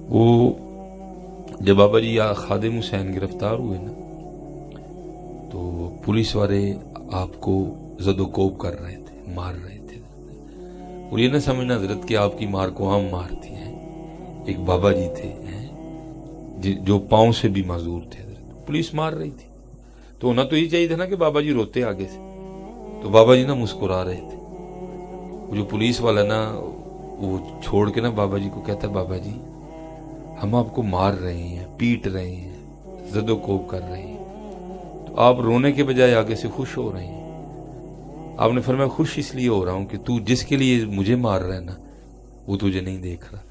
وہ جب بابا جی یا خادم حسین گرفتار ہوئے نا تو پولیس والے آپ کو زد و کوب کر رہے تھے، مار رہے تھے، اور یہ نہ سمجھنا حضرت کہ آپ کی مار کو عام مارتی ہیں. ایک بابا جی تھے جو پاؤں سے بھی معذور تھے، حضرت پولیس مار رہی تھی تو ہونا تو یہ چاہیے تھا نا کہ بابا جی روتے آگے سے، تو بابا جی نا مسکرا رہے تھے. وہ جو پولیس والا نا وہ چھوڑ کے نا بابا جی کو کہتا ہے بابا جی ہم آپ کو مار رہے ہیں، پیٹ رہے ہیں، زد و کوب کر رہے ہیں، تو آپ رونے کے بجائے آگے سے خوش ہو رہے ہیں. آپ نے فرمایا خوش اس لیے ہو رہا ہوں کہ تو جس کے لیے مجھے مار رہا ہے نا وہ تجھے نہیں دیکھ رہا،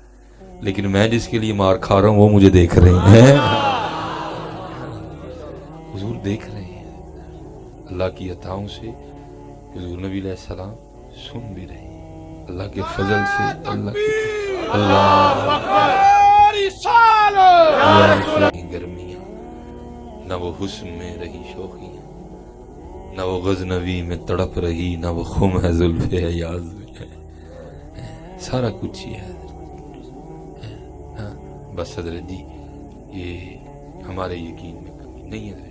لیکن میں جس کے لیے مار کھا رہا ہوں وہ مجھے دیکھ رہے ہیں. حضور دیکھ رہے ہیں. اللہ کی عطاؤں سے حضور نبی علیہ السلام سن بھی رہے ہیں، اللہ کے فضل سے. گرمیاں نہ وہ حسن میں رہی شوخیاں، نہ وہ غزنوی میں تڑپ رہی، نہ وہ خم ہے زلف ایاز میں. سارا کچھ ہی ہے بس حضرت جی یہ ہمارے یقین میں کمی نہیں ہے.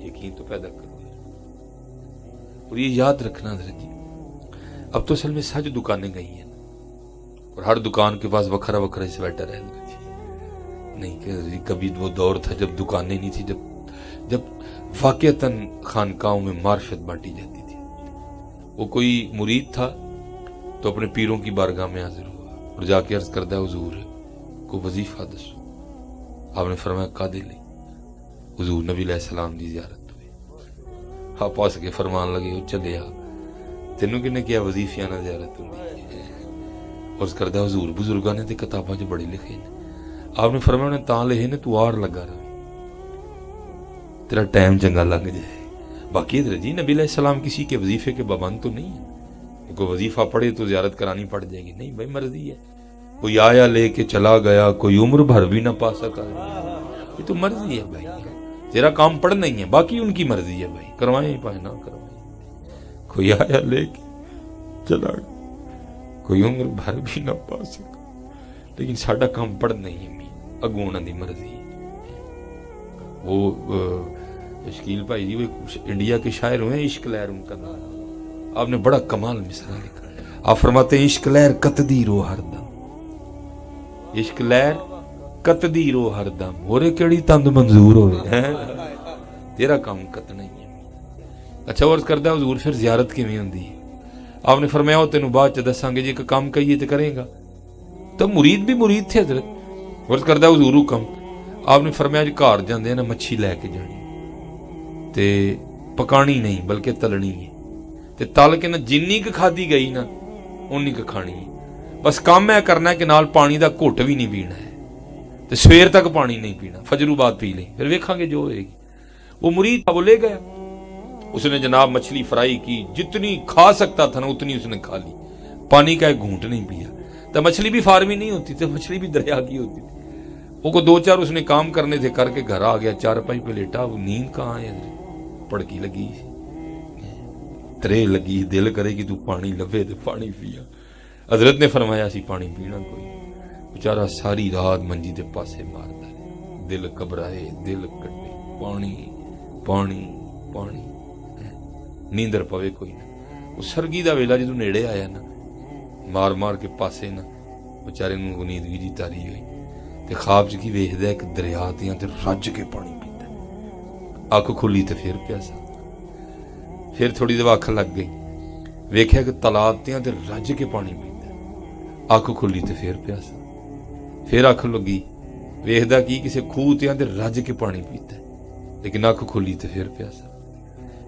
یقین تو پیدا کرو اور یہ یاد رکھنا حضرت جی اب تو اصل میں سج دکانیں گئی ہیں اور ہر دکان کے پاس وکھرا وکھرا سویٹر ہے حضرت جی. نہیں کہ کبھی وہ دور تھا جب دکانیں نہیں تھی، جب واقعتاً خانقاہوں میں معرفت بانٹی جاتی تھی. وہ کوئی مرید تھا تو اپنے پیروں کی بارگاہ میں حاضر ہوا اور جا کے عرض کردہ حضور کو وظیفہ دسو. آپ نے فرمایا قادر لے. حضور نبی علیہ السلام دی زیارت ہوئی، آپ پاس کے فرمان لگے ہو چلے آ تینوں کنے کیا وظیفیاں نہ زیارت ہوندی اور کردہ حضور بزرگاں نے تے کتاباں جو بڑے لکھے نے. آپ نے فرمایا انہیں تاں لکھے نے تو آر لگا رہے تیرا ٹائم چنگا لگ جائے. باقی حضرت جی نبی علیہ السلام کسی کے وظیفے کے پابند تو نہیں ہے، کوئی وظیفہ پڑھے تو زیارت کرانی پڑ جائے گی، نہیں بھائی مرضی ہے. کوئی آیا لے کے چلا گیا، کوئی عمر بھر بھی نہ پا سکا، یہ تو مرضی ہے بھائی. تیرا کام پڑھنا ہی ہے، باقی ان کی مرضی ہے بھائی، کروائیں ہی پائے نہ کروائیں. کوئی آیا لے کے چلا گیا، کوئی عمر بھر بھی نہ پا سکا، لیکن ساڈا کام پڑھنا ہی ہے، اگوں انہاں دی مرضی ہے. وہ شکیل بھائی جی وہ انڈیا کے شاعر ہوئے، عشق لہر ان کا نام. آپ نے بڑا کمال مصرع لکھا. آپ فرماتے ہیں عشق لہر کتدی رو ہر دم، عشق لہر کتدی رو ہر دم، ہورے کیڑی تند منظور ہوئے تیرا کام کتنا ہی ہے. اچھا عرض کردہ حضور پھر زیارت کیویں ہوندی ہے؟ آپ نے فرمایا وہ تینوں بعد چ دساں گے، جے کہ کام کہیے تے کرے گا. تو مرید بھی مرید تھے حضرت. عرض کردہ حضور حکم. آپ نے فرمایا جی گھر جاندے نا مچھی لے کے جانی تے پکانی نہیں بلکہ تلنی ہے، تے تل کے نا جنی کہ کھادی گئی نا اونی کہ کھانی ہے. بس کام ہے کرنا ہے کہ نال پانی دا گھٹ بھی نہیں پینا ہے تے سویر تک پانی نہیں پینا، فجروں بعد پی لیں پھر ویکھاں گے جو ہوئے گی. وہ مرید تھا، وہ لے گیا. اس نے جناب مچھلی فرائی کی، جتنی کھا سکتا تھا نا اتنی اس نے کھا لی، پانی کا ایک گھونٹ نہیں پیا. تو مچھلی بھی فارمی نہیں ہوتی تھی، مچھلی بھی دریا کی ہوتی تھی. وہ کو دو چار اس نے کام کرنے تھے کر کے گھر آ گیا، چارپائی پہ لیٹا. وہ نیند کہاں ہے حضرت؟ پڑکی لگی، ترے لگی، دل کرے کہ تو پانی لبے تو پانی پیا. حضرت نے فرمایا سی پانی پینا کوئی. بیچارہ ساری رات منجی دے پاسے مارتا ہے، دل گھبرائے، دل کٹے، پانی پانی پانی، نیندر پوے کوئی نہ. وہ سرگی دا ویلا جدوں نیڑے آیا نا مار مار کے پاسے نا بیچارے نوں نیندگی جی تاری ہوئی تے خواب چ کی ویکھدا ہے کہ دریا دیاں تے رج کے پانی پیندا. اکھ کھلی تے پھر پیاسا، پھر تھوڑی دیر اکھ لگ گئی، ویکھیا کہ تالاب دیاں تے رج کے پانی پیندا. اکھ کھلی تے پھر پیاسا، پھر اکھ لگی، ویکھدا کی کسے کھوہ تے تے رج کے پانی پیتا ہے، لیکن اکھ کھلی تے پھر پیاسا.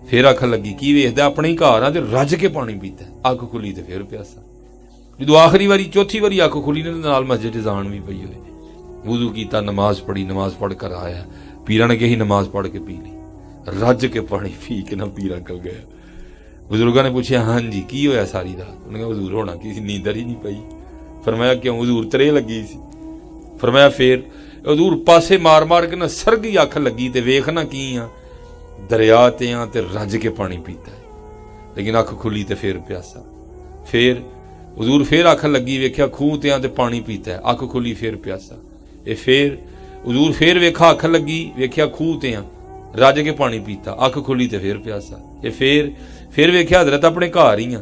پھر اکھ لگی کی ویکھدا اپنے ہی گھر تے رج کے پانی پیتا ہے، اکھ کھلی تے پھر پیاسا. جدو آخری واری چوتھی واری اکھ کھلی نے نال مسجد جان بھی پئی ہوئے، وضو کیتا، نماز پڑھی، نماز پڑھ کر آیا. پیراں نے کہی نماز پڑھ کے پی لی، رج کے پانی پی کے نہ پیرا کل گیا. بزرگاں نے پوچھا ہاں جی کی ہویا ساری رات؟ انہوں نے کہا حضور ہونا کی سی، نیندر ہی نہیں پئی. فرمایا کیوں؟ حضور ترے لگی سی. فرمایا پھر؟ حضور پاسے مار مار کے نہ سرگی اکھ لگی تے ویکھنا کی ہاں دریا تے ہاں تے رج کے پانی پیتا ہے، لیکن اکھ کھلی تے پھر پیاسا. پھر حضور پھر اکھ لگی، ویکھیا کھوہ تے ہاں تے پانی پیتا ہے، اکھ کھلی پھر پیاسا. ਇਹ ਫੇਰ ਹਜ਼ੂਰ ਫੇਰ ਵੇਖਾ ਅੱਖ ਲੱਗੀ, ਵੇਖਿਆ ਖੂਹ ਤੇ ਆ, ਰੱਜ ਕੇ ਪਾਣੀ ਪੀਤਾ, ਅੱਖ ਖੁੱਲੀ ਤੇ ਫੇਰ ਪਿਆਸਾ। ਇਹ ਫੇਰ ਵੇਖਿਆ ਹਜ਼ਰਤ ਆਪਣੇ ਘਰ ਹੀ ਆ,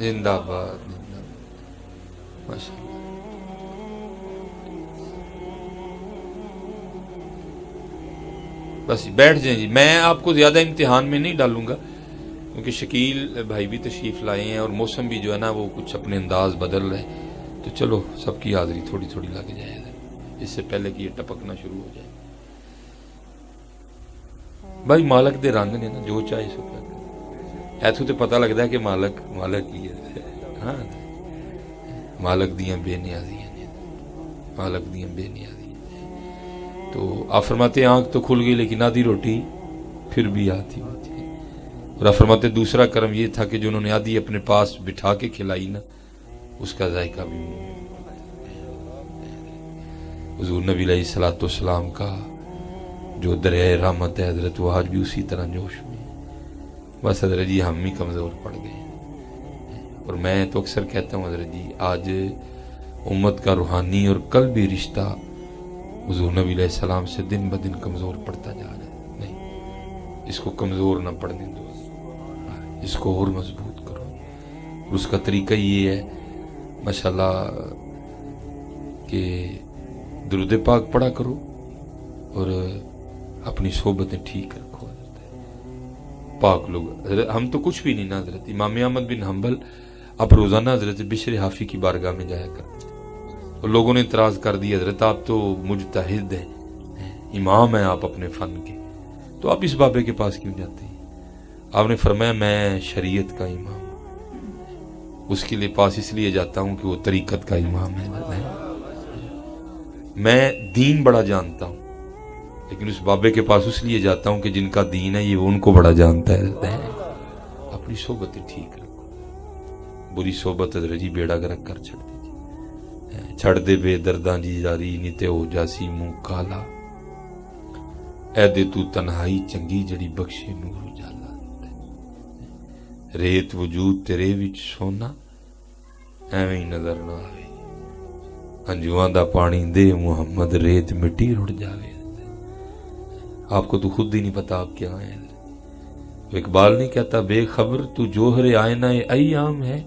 زندہ باد ماشاء اللہ. بس بیٹھ جائیں جی, میں آپ کو زیادہ امتحان میں نہیں ڈالوں گا کیونکہ شکیل بھائی بھی تشریف لائے ہیں اور موسم بھی جو ہے نا وہ کچھ اپنے انداز بدل رہے, تو چلو سب کی حاضری تھوڑی تھوڑی لگ جائے اس سے پہلے کہ یہ ٹپکنا شروع ہو جائے. بھائی مالک دے رنگ نے نا, جو چاہے سو کر ایتھوں تے پتہ لگتا ہے کہ مالک ہی ہے. ہاں مالک دیاں بے نیازیاں نے, مالک دیاں بے نیازیاں. تو آپ فرماتے ہیں آنکھ تو کھل گئی لیکن آدھی روٹی پھر بھی آتی ہوتی ہے. اور آپ فرماتے دوسرا کرم یہ تھا کہ جو انہوں نے آدھی اپنے پاس بٹھا کے کھلائی نا, اس کا ذائقہ بھی حضور نبی علیہ الصلوۃ والسلام کا جو دریائے رحمت ہے حضرت, وہ آج بھی اسی طرح جوش میں. بس حضرت جی ہم ہی کمزور پڑ گئے ہیں. اور میں تو اکثر کہتا ہوں حضرت جی آج امت کا روحانی اور قلبی رشتہ حضور نبی علیہ السلام سے دن بدن کمزور پڑتا جا رہا ہے. نہیں, اس کو کمزور نہ پڑنے دو, اس کو اور مضبوط کرو. اور اس کا طریقہ یہ ہے ماشاءاللہ کہ درود پاک پڑھا کرو اور اپنی صحبتیں ٹھیک رکھو. پاک لوگ ہم تو کچھ بھی نہیں نا حضرت. امام احمد بن حنبل آپ روزانہ حضرت بشر حافی کی بارگاہ میں جایا کرتے, اور لوگوں نے اعتراض کر دیا حضرت آپ تو مجتہد ہیں, امام ہیں آپ اپنے فن کے, تو آپ اس بابے کے پاس کیوں جاتے ہیں؟ آپ نے فرمایا میں شریعت کا امام ہوں, اس کے لیے پاس اس لیے جاتا ہوں کہ وہ طریقت کا امام ہے. میں دین بڑا جانتا ہوں لیکن اس بابے کے پاس اس لیے جاتا ہوں کہ جن کا دین ہے یہ ان کو بڑا جانتا ہے. اپنی صحبتیں ٹھیک رکھو, بری صحبت حضرت جی بیڑا گرک کر چھڑ دے, چھڑ دے بے درداں جی جاری نیتے ہو جاسی منہ کالا, اے دے تو تنہائی چنگی جڑی بخشے نور اجالا. ریت وجود تیرے وچ سونا ایویں نظر نہ آوے, ہنجواں دا پانی دے محمد ریت مٹی رڑ جاوے. آپ کو تو خود ہی نہیں پتا آپ کیا ہیں. اقبال نہیں کہتا بے خبر تو جوہر آئینہ ایام ہے,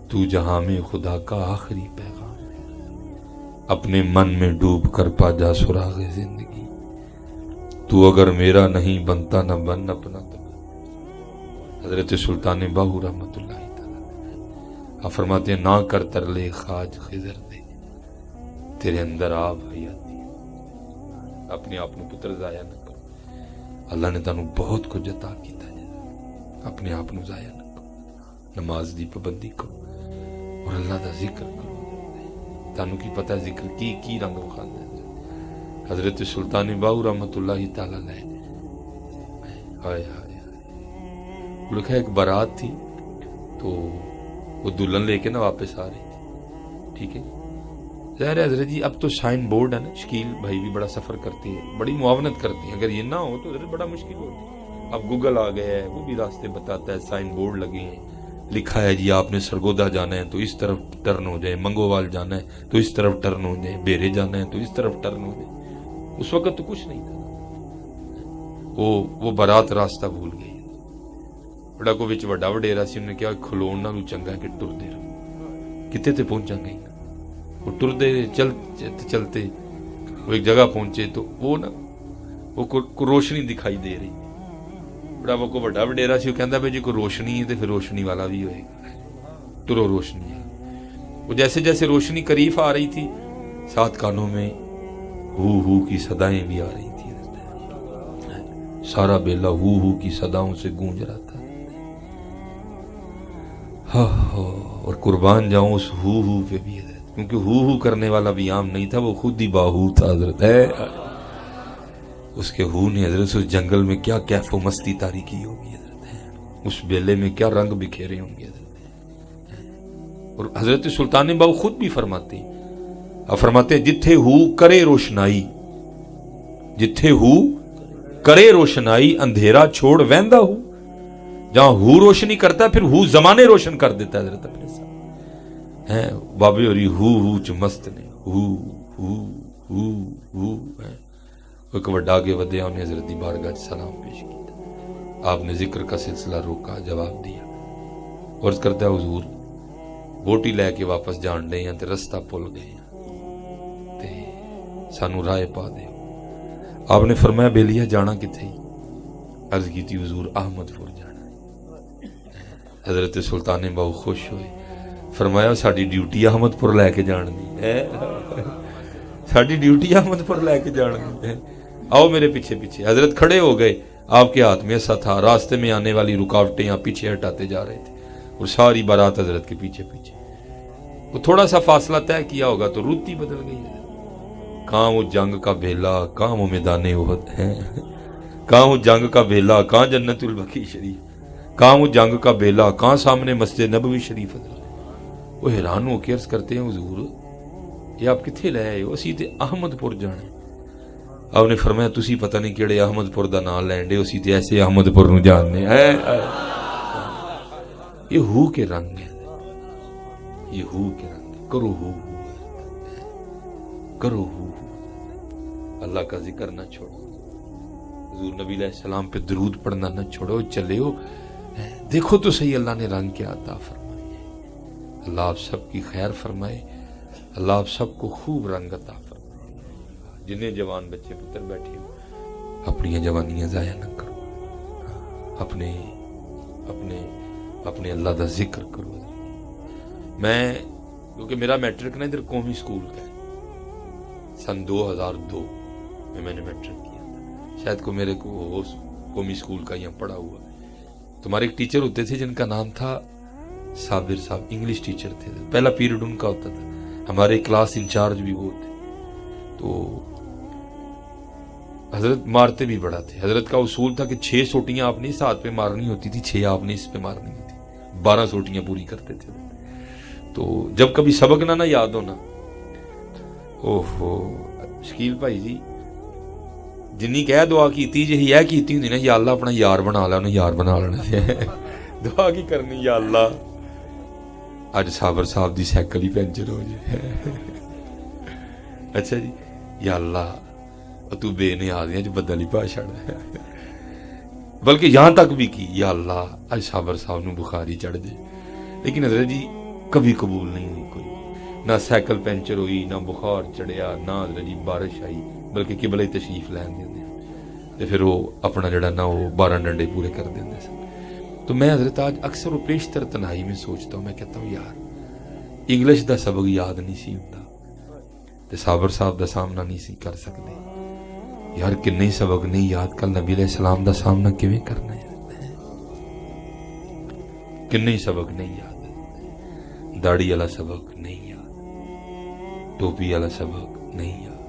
تو جہاں میں خدا کا آخری پیغام ہے. اپنے من میں ڈوب کر پا جا سراغ زندگی, تو اگر میرا نہیں بنتا نہ بن اپنا. تو حضرت سلطان باہو رحمۃ اللہ تعالی آپ فرماتے ہیں نہ کر ترلے خاج خضر دے, تیرے اندر آب حیاتی. اپنے آپ کو پتر ضائع نہ کرو, اللہ نے تانوں بہت کچھ عطا کیتا ہے, اپنے آپ کو ضائع نہ کرو. نماز دی پابندی کرو اور اللہ دا ذکر کرو. تانوں کی پتہ ذکر کی رنگ وکھاندا ہے. حضرت سلطان باہو رحمۃ اللہ تعالی علیہ ہائے ہائے لکھا ایک بارات تھی تو وہ دلہن لے کے نا واپس آ رہی تھی. ٹھیک ہے, ظاہر ہے حضرت جی اب تو سائن بورڈ ہے نا, شکیل بھائی بھی بڑا سفر کرتے ہیں, بڑی معاونت کرتے ہیں. اگر یہ نہ ہو تو حضرت بڑا مشکل ہوتا ہے. اب گوگل آ گیا ہے, وہ بھی راستے بتاتا ہے, سائن بورڈ لگے ہیں, لکھا ہے جی آپ نے سرگودا جانا ہے تو اس طرف ٹرن ہو جائے, منگووال جانا ہے تو اس طرف ٹرن ہو جائے, بیرے جانا ہے تو اس طرف ٹرن ہو جائے. اس وقت تو کچھ نہیں تھا, وہ بارات راستہ بھول گئی. بڑا کو وچ وڈا وڈیرا سی, انہوں نے کہا کھلون نالو چنگا کہ ٹر دے رہو, کتے تے پہنچا گئی. وہ ٹردے چلتے وہ ایک جگہ پہنچے تو وہ نا وہ کو روشنی دکھائی دے رہی. بڑا وہ کو بڑا وڈیرا سی, وہ کہندا بھئی جی کوئی روشنی ہے تو پھر روشنی والا بھی ہوئے گا, ٹرو روشنی ہے. وہ جیسے جیسے روشنی قریب آ رہی تھی ساتھ کانوں میں ہو کی صدائیں بھی آ رہی تھی. سارا بیلا ہو کی صداؤں سے گونج رہا تھا. اور قربان جاؤں اس ہو پہ بھی حضرت, کیونکہ ہو کرنے والا بھی عام نہیں تھا, وہ خود ہی باہو تھا حضرت. ہے اس کے ہو نے حضرت اس جنگل میں کیا کیف و مستی طاری کی ہوگی حضرت, اس بیلے میں کیا رنگ بکھیرے ہوں گے حضرت. اور حضرت سلطان باہو خود بھی فرماتے ہیں, فرماتے ہیں جتھے ہو کرے روشنائی, جتھے ہو کرے روشنائی اندھیرا چھوڑ ویندا ہو. جہاں ہو روشنی کرتا ہے پھر ہو زمانے روشن کر دیتا ہے حضرت اپنے ساتھ. ہیں بابے اور ہو چ مست نے, ہو ایک وڈا آگے ودیا, انہیں حضرت دی بارگاہ سلام پیش کیا. آپ نے ذکر کا سلسلہ روکا, جواب دیا, عرض کرتا ہے حضور بوٹی لے کے واپس جان ڈے ہیں تے رستہ بھول گئے ہیں تے سانو راہ پا دے. آپ نے فرمایا بیلیا جانا کتھے؟ عرض کی تھی حضور احمد پور جانا. حضرت سلطان باؤ خوش ہوئے, فرمایا ساڈی ڈیوٹی احمد پور لے کے جان دی ہے, ساڈی ڈیوٹی احمد پور لے کے جان دی ہے, آؤ میرے پیچھے پیچھے. حضرت کھڑے ہو گئے, آپ کے ہاتھ میں ایسا تھا, راستے میں آنے والی رکاوٹیں آپ پیچھے ہٹاتے جا رہے تھے اور ساری بارات حضرت کے پیچھے پیچھے. وہ تھوڑا سا فاصلہ طے کیا ہوگا تو روتی بدل گئی ہے. کہاں وہ جنگ کا بھیلا, کہاں وہ میدان احد ہے, کہاں وہ جنگ کا بھیلا, کہاں جنت البقیع شریف, کہاں وہ جنگ کا بھیلا, کہاں سامنے مسجد نبوی شریف. حضرت وہ حیران ہو کے عرض کرتے ہیں حضور یہ آپ کتنے لے آئے ہو؟ اسی تے احمد پور جانے. آپ نے فرمایا تسی پتہ نہیں کیڑے احمد پور دا نام لین دے, اسی تے ایسے احمد پور نو جاننے. یہ ہو کے رنگ ہے, یہ ہو کے رنگ ہے. کرو ہو کرو ہو, اللہ کا ذکر نہ چھوڑو, حضور نبی علیہ السلام پہ درود پڑھنا نہ چھوڑو. چلے ہو دیکھو تو صحیح اللہ نے رنگ کیا عطا فرمائے. اللہ آپ سب کی خیر فرمائے, اللہ آپ سب کو خوب رنگ عطا فرمائے. جنہیں جوان بچے پتر بیٹھے ہو اپنی جوانیاں ضائع نہ کرو, اپنے اپنے اپنے اللہ دا ذکر کرو. میں کیونکہ میرا میٹرک نا ادھر قومی اسکول کا ہے, سن 2002 میں نے میٹرک کیا تھا. شاید کو میرے کو قومی اسکول کا یہاں پڑھا ہوا. تمہارے ایک ٹیچر ہوتے تھے جن کا نام تھا صابر صاحب, انگلش ٹیچر تھے. پہلا پیریڈ ان کا ہوتا تھا, ہمارے کلاس انچارج بھی وہ تھے. تو حضرت مارتے بھی بڑا تھے. حضرت کا اصول تھا کہ 6 سوٹیاں آپ نے اس ہاتھ پہ مارنی ہوتی تھی, 6 آپ نے اس پہ مارنی ہوتی, 12 سوٹیاں پوری کرتے تھے. تو جب کبھی سبق نہ یاد ہونا, اوہو شکیل بھائی جی جنی کہہ دعا کیتی جی یہ کیتی ہوندی نا, یا اللہ اپنا یار بنا لے, انہوں یار بنا لینا. دعا کی کرنی, یا اللہ اج صابر صاحب دی سائیکل ہی پنچر ہو جائے. اچھا جی, یا اللہ تو بے نیازیاں جو بدل ہی پا چھڑ. بلکہ یہاں تک بھی کی, یا اللہ اج صابر صاحب نو بخاری چڑھ جائے. لیکن حضرت جی کبھی قبول نہیں ہوئی کوئی, نہ سائیکل پنچر ہوئی, نہ بخار چڑھیا, نہ حضرت جی بارش آئی, بلکہ قبلہ تشریف لین دے تے پھر وہ اپنا جڑا نا وہ 12 ڈنڈے پورے کر دیندے سن. تو میں حضرت آج اکثر و بیشتر تنہائی میں سوچتا ہوں, میں کہتا ہوں یار انگلش دا سبق یاد نہیں سی ہوندا تے صابر صاحب دا سامنا نہیں سی کر سکتے. یار کنے سبق نہیں یاد, کل نبی علیہ السلام دا سامنا کیویں کرنا ہے, کنے سبق نہیں یاد, داڑھی والا سبق نہیں یاد, ٹوپی والا سبق نہیں یاد,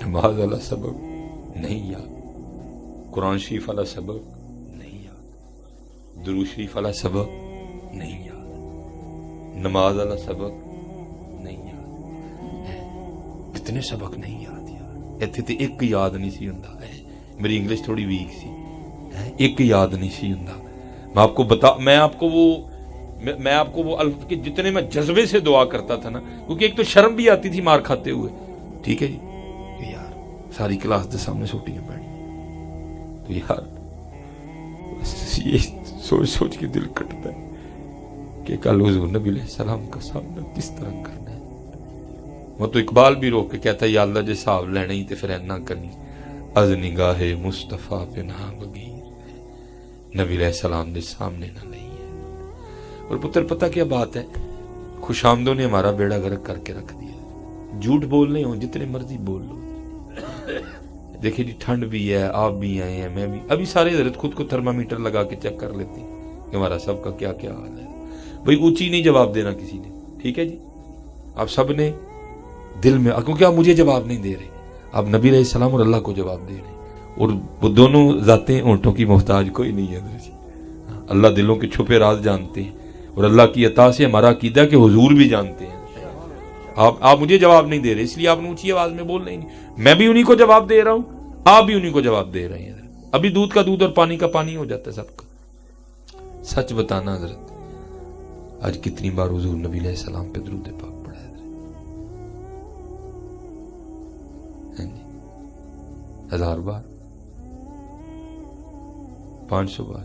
نماز والا سبق نہیں یاد, قرآن شریف والا سبق نہیں یاد, درود شریف والا سبق نہیں یاد, نماز والا سبق نہیں یاد. کتنے سبق نہیں یاد یار. ایتھے تے ایک یاد نہیں سی ہوندا. میری انگلش تھوڑی ویک سی, ایک یاد نہیں سی ہوندا. میں آپ کو وہ الف کے جتنے میں جذبے سے دعا کرتا تھا نا, کیونکہ ایک تو شرم بھی آتی تھی مار کھاتے ہوئے, ٹھیک ہے جی, کہ یار ساری کلاس دے سامنے سوٹیاں پڑی, تو یار یہ سوچ سوچ کے دل کٹتا ہے کہ کل حضور نبی علیہ السلام کا سامنا کس طرح کرنا ہے. وہ تو اقبال بھی روک کے کہتا ہے, یا اللہ جے حساب لینا ہی تے پھر اینا کرنی, از نگاہ مصطفیٰ پہ نہ بغیر نبی علیہ السلام دے سامنے نہ نہیں ہے. اور پتر پتہ کیا بات ہے, خوش آمدوں نے ہمارا بیڑا غرق کر کے رکھ دیا. جھوٹ بولنے ہوں جتنے مرضی بول لو. دیکھیں جی ٹھنڈ بھی ہے, آپ بھی آئے ہیں, میں بھی, ابھی سارے حضرت خود کو تھرمامیٹر لگا کے چیک کر لیتے ہیں کہ ہمارا سب کا کیا کیا حال ہے. بھئی اونچی نہیں جواب دینا کسی نے, ٹھیک ہے جی, آپ سب نے دل میں, کیونکہ آپ مجھے جواب نہیں دے رہے, آپ نبی علیہ السلام اور اللہ کو جواب دے رہے, اور وہ دونوں ذاتیں اونٹوں کی محتاج کوئی نہیں ہے. اللہ دلوں کے چھپے راز جانتے ہیں, اور اللہ کی عطا سے ہمارا عقیدہ کہ حضور بھی جانتے ہیں. آپ مجھے جواب نہیں دے رہے, اس لیے آپ نے اونچی آواز میں بول نہیں. میں بھی انہی کو جواب دے رہا ہوں, آپ بھی انہی کو جواب دے رہے ہیں. ابھی دودھ کا دودھ اور پانی کا پانی ہو جاتا ہے سب کا. سچ بتانا حضرت, آج کتنی بار حضور نبی علیہ السلام پہ درود پاک پڑھا ہے حضرت؟ 1000 بار, 500 بار,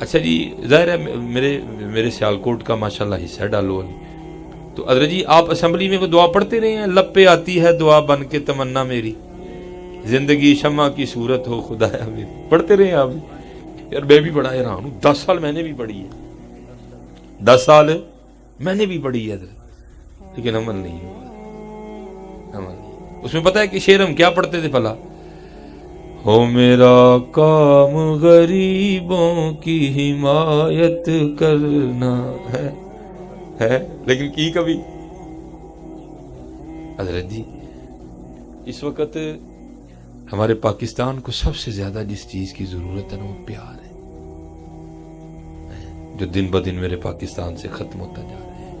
اچھا جی ظاہر ہے میرے سیالکوٹ کا ماشاءاللہ حصہ ڈالو علی، تو حضرت جی آپ اسمبلی میں وہ دعا پڑھتے رہے ہیں، لب پہ آتی ہے دعا بن کے تمنا میری، زندگی شمع کی صورت ہو خدایا میری، پڑھتے رہے ہیں آپ بھی؟ یار میں بھی بڑا حیران ہوں، 10 سال میں نے بھی پڑھی ہے، 10 سال میں نے بھی پڑھی ہے حضرت، لیکن عمل نہیں ہوا، عمل نہیں۔ اس میں پتہ ہے کہ شعر ہم کیا پڑھتے تھے بھلا؟ ہو میرا کام غریبوں کی حمایت کرنا ہے، لیکن کی کبھی؟ حضرت جی اس وقت ہمارے پاکستان کو سب سے زیادہ جس چیز کی ضرورت ہے نا وہ پیار ہے، جو دن بدن میرے پاکستان سے ختم ہوتا جا رہا ہے،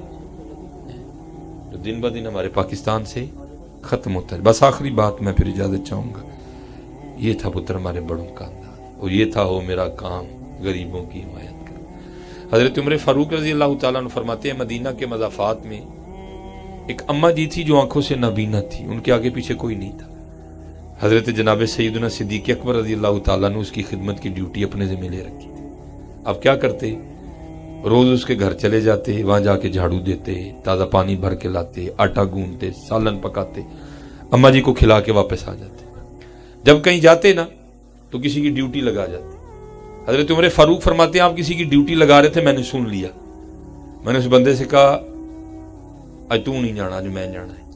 جو دن بدن ہمارے پاکستان سے ختم ہوتا ہے۔ بس آخری بات میں پھر اجازت چاہوں گا، یہ تھا پتر ہمارے بڑوں کا انداز، اور یہ تھا ہو میرا کام غریبوں کی حمایت کرنا۔ حضرت عمر فاروق رضی اللہ تعالیٰ عنہ فرماتے ہیں مدینہ کے مضافات میں ایک اماں جی تھی جو آنکھوں سے نابینا تھی، ان کے آگے پیچھے کوئی نہیں تھا۔ حضرت جناب سیدنا صدیق اکبر رضی اللہ تعالیٰ نے اس کی خدمت کی ڈیوٹی اپنے ذمہ لے رکھی تھی۔ اب کیا کرتے؟ روز اس کے گھر چلے جاتے، وہاں جا کے جھاڑو دیتے، تازہ پانی بھر کے لاتے، آٹا گوندتے، سالن پکاتے، اماں جی کو کھلا کے واپس آ جاتے۔ جب کہیں جاتے نا تو کسی کی ڈیوٹی لگا جاتی۔ حضرت عمر فاروق فرماتے ہیں آپ کسی کی ڈیوٹی لگا رہے تھے، میں نے سن لیا، میں نے اس بندے سے کہا آج تو نہیں جانا، آج میں جانا ہے،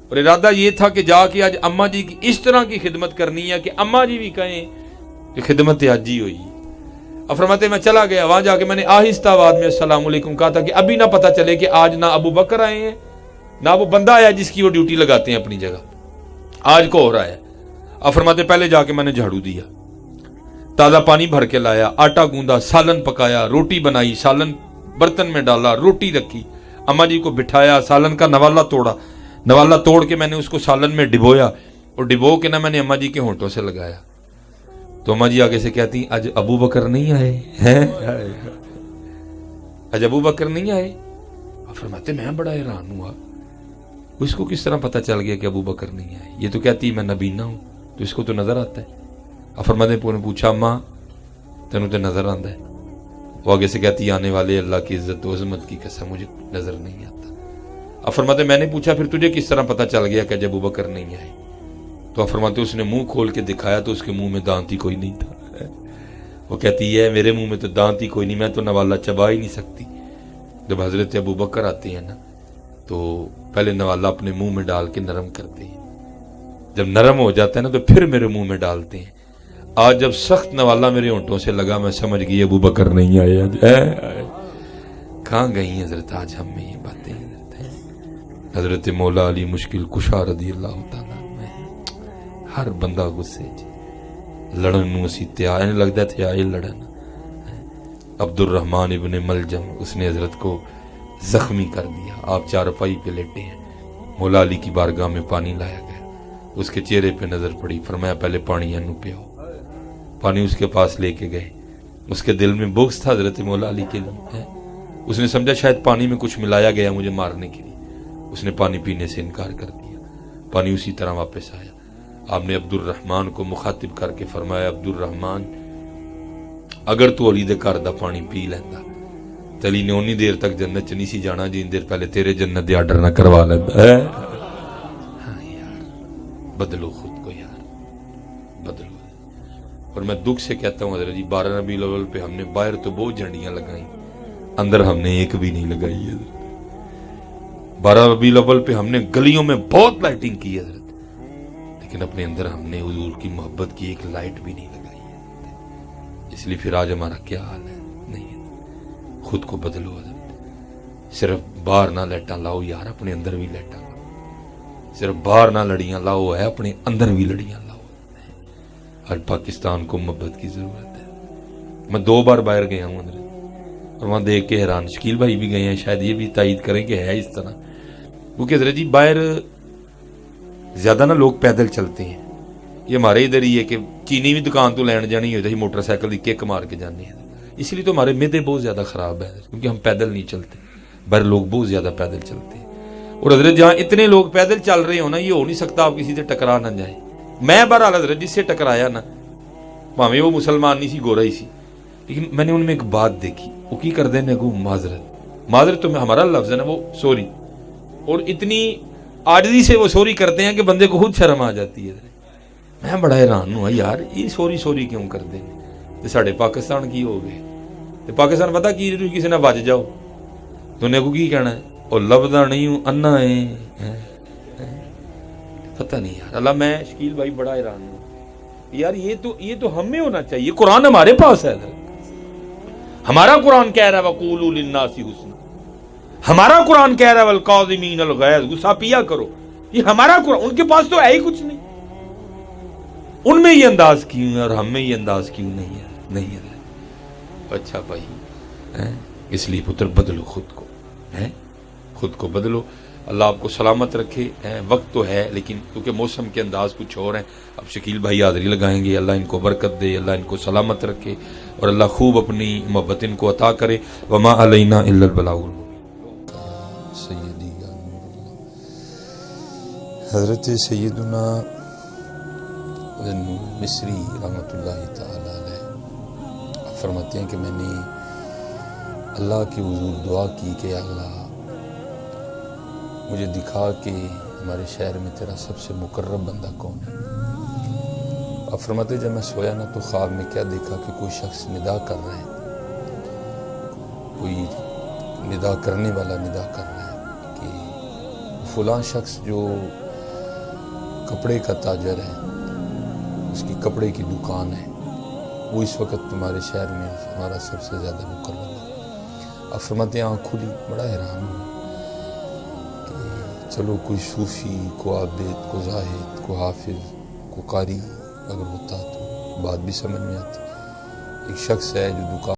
اور ارادہ یہ تھا کہ جا کے آج اماں جی کی اس طرح کی خدمت کرنی ہے کہ اماں جی بھی کہیں کہ خدمت حاجی ہوئی۔ اب فرماتے ہیں میں چلا گیا، وہاں جا کے میں نے آہستہ آواز میں السلام علیکم کہا تھا کہ ابھی نہ پتہ چلے کہ آج نہ ابو بکر آئے ہیں نہ وہ بندہ آیا جس کی وہ ڈیوٹی لگاتے ہیں اپنی جگہ، آج کو ہو رہا ہے۔ اب فرماتے پہلے جا کے میں نے جھاڑو دیا، تازہ پانی بھر کے لایا، آٹا گوندا، سالن پکایا، روٹی بنائی، سالن برتن میں ڈالا، روٹی رکھی، اماں جی کو بٹھایا، سالن کا نوالا توڑا، نوالا توڑ کے میں نے اس کو سالن میں ڈبویا، اور ڈبو کے نہ میں نے اماں جی کے ہونٹوں سے لگایا، تو اماں جی آگے سے کہتی آج ابو بکر نہیں آئے ہیں، آج ابو بکر نہیں آئے۔ اور فرماتے میں بڑا حیران ہوا، اس کو کس طرح پتہ چل گیا کہ ابو بکر نہیں آئے؟ یہ تو کہتی میں نبینا ہوں تو اس کو تو نظر آتا ہے۔ اور فرماتے نے پوچھا اماں تینوں تو نظر آتا ہے؟ وہ آگے سے کہتی آنے والے اللہ کی عزت و عظمت کی قسم مجھے نظر نہیں آتا۔ اب فرماتے میں نے پوچھا پھر تجھے کس طرح پتہ چل گیا کہ جب ابو بکر نہیں آئے؟ تو اب فرماتے اس نے منہ کھول کے دکھایا تو اس کے منہ میں دانت ہی کوئی نہیں تھا۔ وہ کہتی ہے میرے منہ میں تو دانت ہی کوئی نہیں، میں تو نوالا چبا ہی نہیں سکتی۔ جب حضرت ابو بکر آتے ہیں نا تو پہلے نوالا اپنے منہ میں ڈال کے نرم کرتے ہیں، جب نرم ہو جاتا ہے نا تو پھر میرے منہ میں ڈالتے ہیں۔ آج جب سخت نوالا میرے ہونٹوں سے لگا میں سمجھ گئی ابو بکر نہیں آئے۔ آج کہاں گئی حضرت آج ہم میں یہ باتیں؟ حضرت مولا علی مشکل کشا رضی اللہ تعالیٰ عنہ، ہر بندہ غصے لڑن نو اسی تیار لگتا تھے آئے لڑن۔ عبد الرحمن ابن ملجم اس نے حضرت کو زخمی کر دیا، آپ چارپائی پہ لیٹے ہیں، مولا علی کی بارگاہ میں پانی لایا گیا، اس کے چہرے پہ نظر پڑی، فرمایا پہلے پانی انو پیاؤ، پانی اس کے پاس لے کے گئے۔ اس کے دل میں بغض تھا حضرت مولا علی کے لیے، اس نے سمجھا شاید پانی میں کچھ ملایا گیا مجھے مارنے کے لیے، اس نے پانی پینے سے انکار کر دیا، پانی اسی طرح واپس آیا۔ آپ نے عبد الرحمن کو مخاطب کر کے فرمایا عبد الرحمن اگر تو علی دے گھر دا پانی پی لیندا تے علی نے اونی دیر تک جنت چ نہیں سی جانا جن دیر پہلے تیرے جنت دے آرڈر نہ کروا لیندا ہے۔ ہاں یار بدلو خود کو یار، بدلو۔ اور میں دکھ سے کہتا ہوں حضرت جی 12 ربیع الاول پہ ہم نے باہر تو بہت جھنڈیاں لگائیں، اندر ہم نے ایک بھی نہیں لگائی حضرت۔ 12 ربیع الاول پہ ہم نے گلیوں میں بہت لائٹنگ کی حضرت، لیکن اپنے اندر ہم نے حضور کی محبت کی ایک لائٹ بھی نہیں لگائی ہے۔ اس لیے پھر آج ہمارا کیا حال ہے؟ نہیں، خود کو بدلو حضرت۔ صرف باہر نہ لائٹاں لاؤ یار، اپنے اندر بھی لائٹاں لاؤ۔ صرف باہر نہ لڑیاں لاؤ ہے، اپنے اندر بھی لڑیاں لاؤ۔ آج پاکستان کو محبت کی ضرورت ہے۔ میں 2 بار باہر گیا ہوں حضرت، اور وہاں دیکھ کے حیران، شکیل بھائی بھی گئے ہیں، شاید یہ بھی تائید کریں کہ ہے اس طرح، کیونکہ حضرت جی باہر زیادہ نا لوگ پیدل چلتے ہیں۔ یہ ہمارے ادھر ہی ہے کہ چینی بھی دکان تو لین جانی ہوتا ہے موٹر سائیکل کی کک مار کے جانے ہیں، اس لیے تو ہمارے معدے بہت زیادہ خراب ہے کیونکہ ہم پیدل نہیں چلتے، باہر لوگ بہت زیادہ پیدل چلتے ہیں۔ اور حضرت جہاں اتنے لوگ پیدل چل رہے ہو نا، یہ ہو نہیں سکتا آپ کسی سے ٹکرا نہ جائیں۔ میں بہرحال حضرت جس سے ٹکرایا نا، بھاویں وہ مسلمان نہیں سی، گورا ہی سی، لیکن میں نے ان میں ایک بات دیکھی، وہ کی کر دینے کو معذرت تو میں ہمارا لفظ ہے نا وہ سوری، اور اتنی عاجزی سے وہ سوری کرتے ہیں کہ بندے کو خود شرم آ جاتی ہے. میں بڑا حیران ہوں یار یہ سوری کیوں کر دیں. ساڑھے پاکستان کی ہو گئے تو پاکستان پتا کی تھی کسی نہ بچ جاؤ دنیا کو کی کہنا ہے اور لبدا نہیں ہوں انا ہے. پتہ نہیں یار اللہ میں شکیل بھائی بڑا حیران ہوں یار یہ تو ہمیں ہونا چاہیے. قرآن ہمارے پاس ہے، ہمارا قرآن کہہ رہا ہے وَقُولُوا لِلنَّاسِ حُسْنًا، ہمارا قرآن کہہ رہا ہے وَالْقَاظِمِينَ الْغَيْظَ، غصہ پیا کرو. یہ ہمارا قرآن، ان کے پاس تو ہے ہی کچھ نہیں. ان میں یہ انداز کیوں ہے اور ہم میں یہ انداز کیوں نہیں ہے. اچھا بھائی اس لیے پتر بدلو خود کو بدلو. اللہ آپ کو سلامت رکھے. وقت تو ہے لیکن کیونکہ موسم کے انداز کچھ اور ہیں. اب شکیل بھائی حاضری لگائیں گے. اللہ ان کو برکت دے، اللہ ان کو سلامت رکھے اور اللہ خوب اپنی محبت ان کو عطا کرے. وما علینا الا البلاغ المبین. سیدی حضرت سیدنا مصری رحمۃ اللہ تعالی علیہ فرماتے ہیں کہ میں نے اللہ کی حضور دعا کی کہ اللہ مجھے دکھا کہ ہمارے شہر میں تیرا سب سے مقرب بندہ کون ہے. اب فرماتے جب میں سویا نا تو خواب میں کیا دیکھا کہ کوئی شخص ندا کر رہا ہے، کوئی ندا کرنے والا ندا کر رہا ہے کہ فلاں شخص جو کپڑے کا تاجر ہے، اس کی کپڑے کی دکان ہے، وہ اس وقت تمہارے شہر میں ہمارا سب سے زیادہ مقرب ہے. اب فرماتے ہیں آنکھ کھلی، بڑا حیران ہوں کہ چلو کوئی صوفی، کو عابد، کو زاہد، کو حافظ، کو قاری اگر ہوتا تو بات بھی سمجھ میں آتی. ایک شخص ہے جو دکان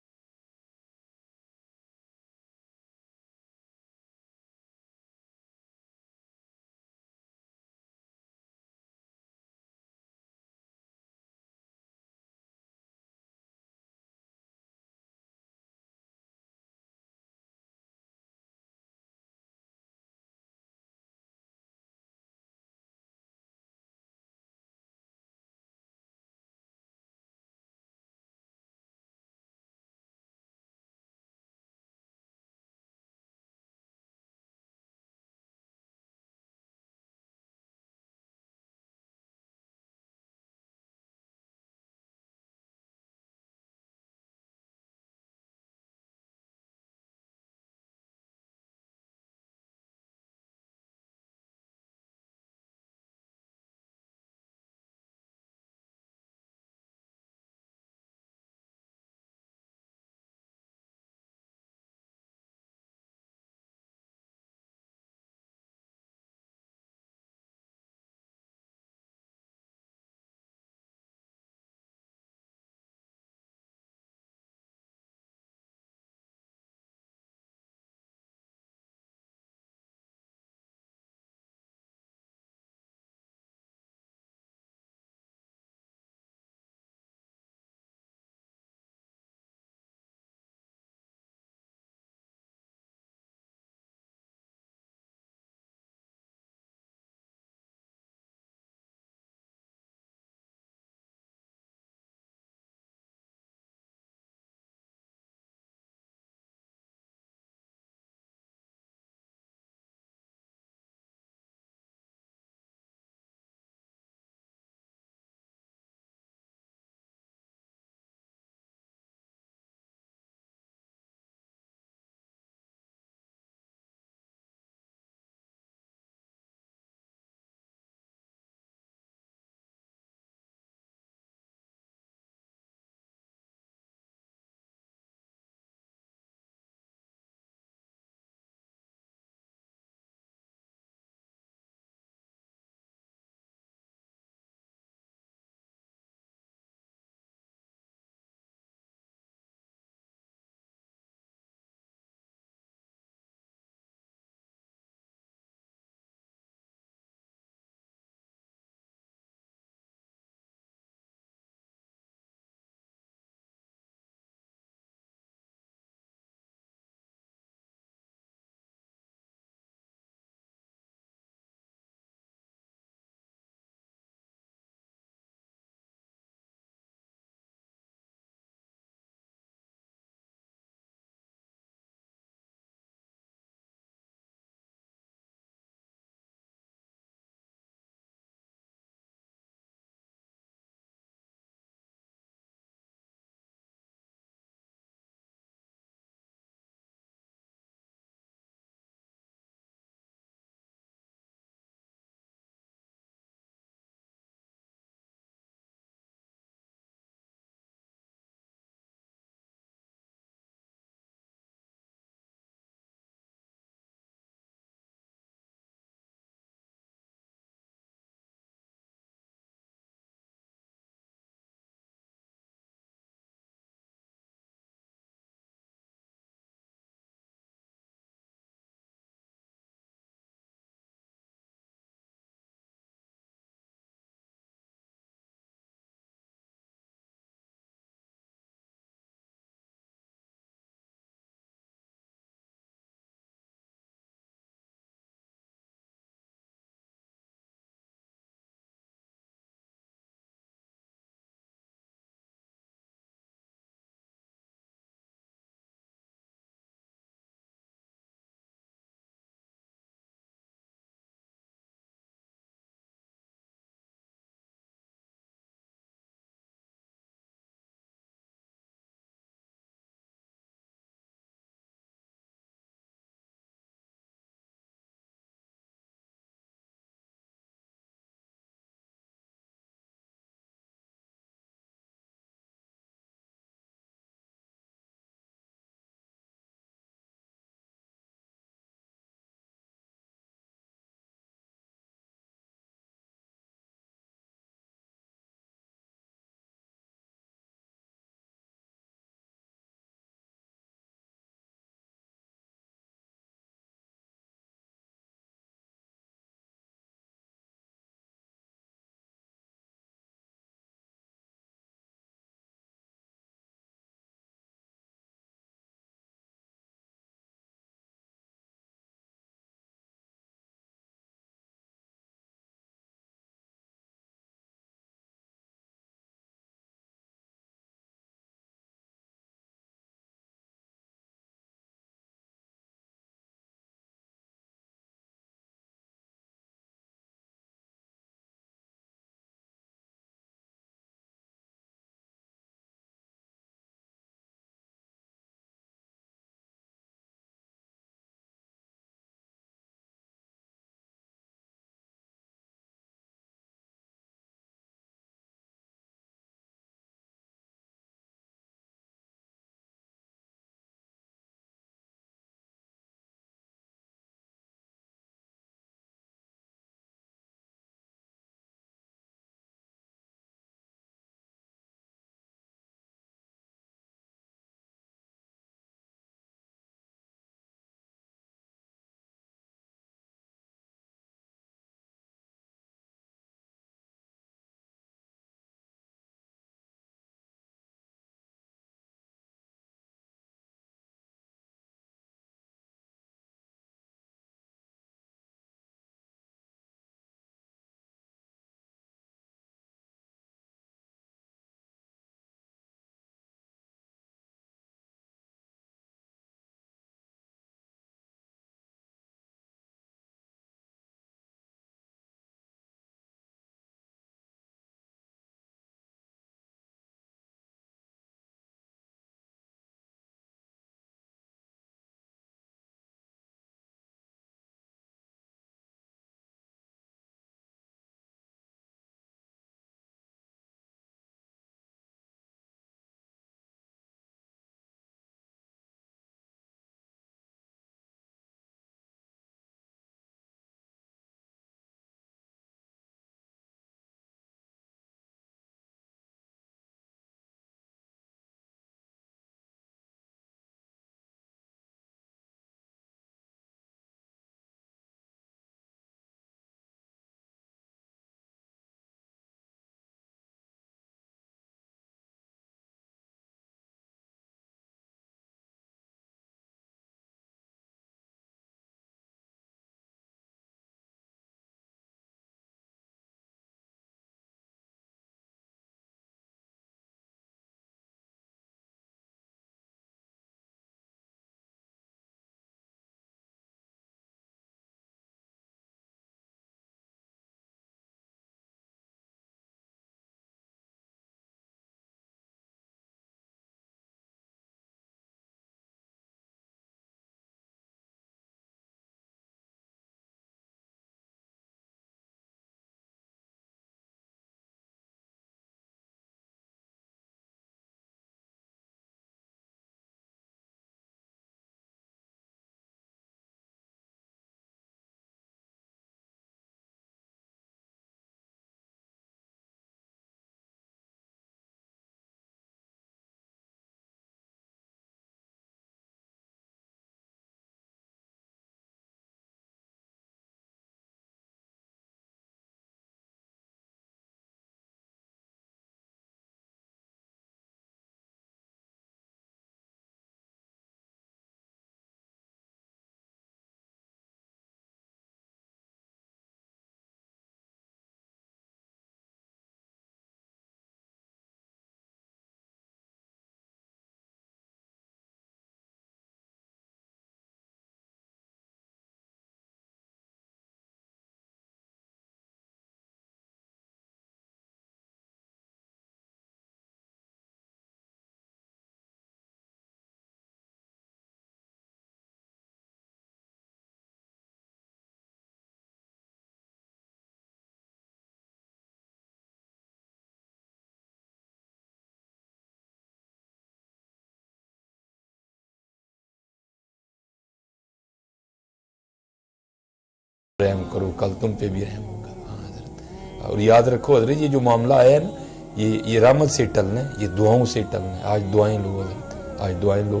رحم کرو، کل تم پہ بھی رحم ہوگا. ہاں حضرت. اور یاد رکھو حضرت یہ جو معاملہ آیا ہے نا یہ رحمت سے ٹلنا ہے، یہ دعاؤں سے ٹلنا ہے. آج دعائیں لو حضرت، آج دعائیں لو،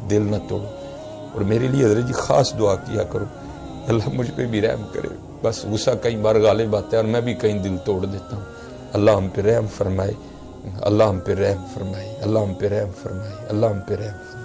دل نہ توڑو. اور میرے لیے حضرت جی خاص دعا کیا کرو، اللہ مجھ پہ بھی رحم کرے. بس غصہ کئی بار غالب آتا ہے اور میں بھی کہیں دل توڑ دیتا ہوں. اللہ ہم پہ رحم فرمائے، اللہ ہم پہ رحم فرمائے، اللہ ہم پہ رحم فرمائے، اللہ ہم پہ رحم فرمائے.